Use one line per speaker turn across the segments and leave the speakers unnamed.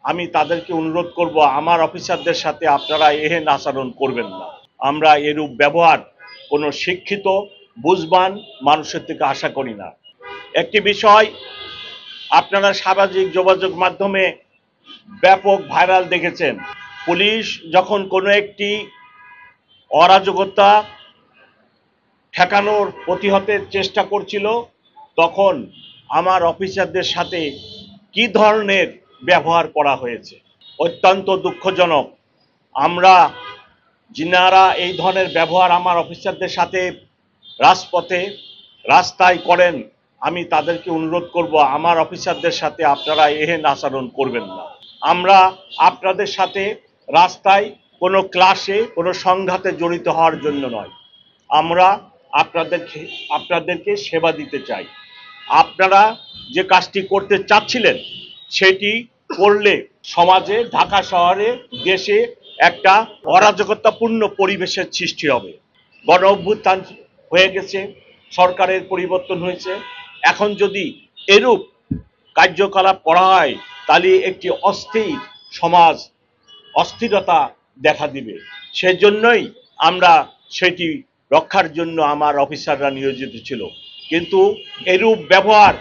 আমি তাদেরকে অনুরোধ করব আমার অফিসারদের সাথে আপনারা এহেন আচরণ করবেন না। আমরা এরূপ ব্যবহার কোনো শিক্ষিত বুঝবান মানুষের থেকে আশা করি না। একটি বিষয় আপনারা সামাজিক যোগাযোগ মাধ্যমে ব্যাপক ভাইরাল দেখেছেন। পুলিশ যখন কোনো একটি অরাজকতা ঠেকানোর প্রতিহতের চেষ্টা করছিল, তখন আমার অফিসারদের সাথে কি ধরনের ব্যবহার করা হয়েছে অত্যন্ত দুঃখজনক। আমরা যিনারা এই ধরনের ব্যবহার আমার অফিসারদের সাথে রাজপথে রাস্তায় করেন, আমি তাদেরকে অনুরোধ করব আমার অফিসারদের সাথে আপনারা এহেন আচরণ করবেন না। আমরা আপনাদের সাথে রাস্তায় কোনো ক্লাসে কোনো সংঘাতে জড়িত হওয়ার জন্য নয়, আমরা আপনাদেরকে সেবা দিতে চাই। আপনারা যে কাজটি করতে চাচ্ছিলেন সেটি করলে সমাজে, ঢাকা শহরে, দেশে একটা অরাজকতাপূর্ণ পরিবেশের সৃষ্টি হবে। গণ অভ্যুত্থান হয়ে গেছে, সরকারের পরিবর্তন হয়েছে, এখন যদি এরূপ কার্যকলাপ করা হয় তাহলে একটি অস্থির সমাজ, অস্থিরতা দেখা দিবে। সেজন্যই আমরা সেটি রক্ষার জন্য আমার অফিসাররা নিয়োজিত ছিল। কিন্তু এরূপ ব্যবহার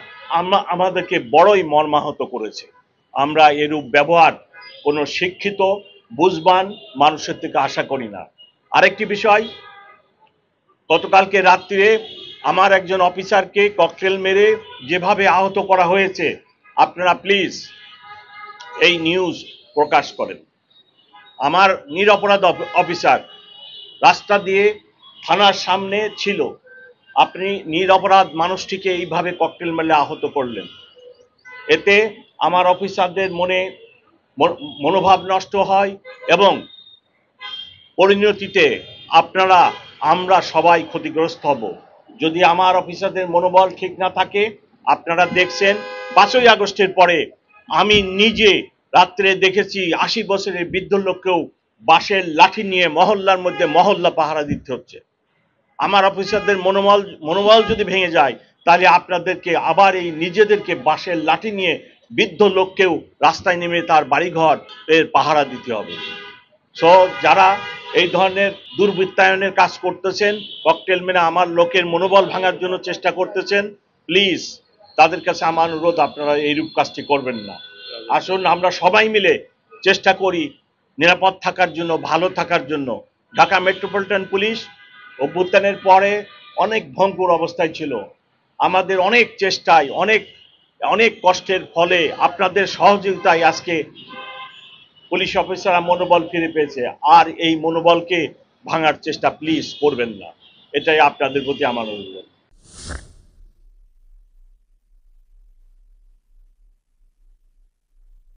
আমাদেরকে বড়ই মর্মাহত করেছে। আমরা এরূপ ব্যবহার কোনো শিক্ষিত বুঝবান মানুষের থেকে আশা করি না। আরেকটি বিষয়, গতকালকে রাত্রিরে আমার একজন অফিসারকে ককটেল মেরে যেভাবে আহত করা হয়েছে, আপনারা প্লিজ এই নিউজ প্রকাশ করেন। আমার নিরপরাধ অফিসার রাস্তা দিয়ে থানার সামনে ছিল, আপনি নিরপরাধ মানুষটিকে এইভাবে ককটেল মেরে আহত করলেন। এতে আমার অফিসারদের মনোভাব নষ্ট হয় এবং পরিণতিতে আমরা সবাই ক্ষতিগ্রস্ত হব। যদি আমার অফিসারদের মনোবল ঠিক না থাকে, আপনারা দেখছেন 5ই আগস্টের পরে আমি নিজে রাত্রে দেখেছি 80 বছরের বৃদ্ধ লোককেও বাঁশের লাঠি নিয়ে মহল্লার মধ্যে মহল্লা পাহারা দিতে হচ্ছে। আমার অফিসারদের মনোবল যদি ভেঙে যায়, তাহলে আপনাদেরকে আবার এই নিজেদেরকে বাঁশের লাঠি নিয়ে বৃদ্ধ লোককেও রাস্তায় নেমে তার বাড়িঘর এর পাহারা দিতে হবে। সো যারা এই ধরনের দুর্বৃত্তায়নের কাজ করতেছেন, ককটেল মেরে আমার লোকের মনোবল ভাঙার জন্য চেষ্টা করতেছেন, প্লিজ তাদের কাছে আমার অনুরোধ, আপনারা এইরূপ কাজটি করবেন না। আসুন আমরা সবাই মিলে চেষ্টা করি নিরাপদ থাকার জন্য, ভালো থাকার জন্য। ঢাকা মেট্রোপলিটন পুলিশ অভ্যুত্থানের পরে অনেক ভঙ্গুর অবস্থায় ছিল। আমাদের অনেক চেষ্টায়, অনেক কষ্টের ফলে, আপনাদের সহযোগিতায় আজকে পুলিশ অফিসাররা মনোবল ফিরে পেয়েছে। আর এই মনোবলকে ভাঙার চেষ্টা প্লিজ করবেন না, এটাই আপনাদের প্রতি আমার অনুরোধ।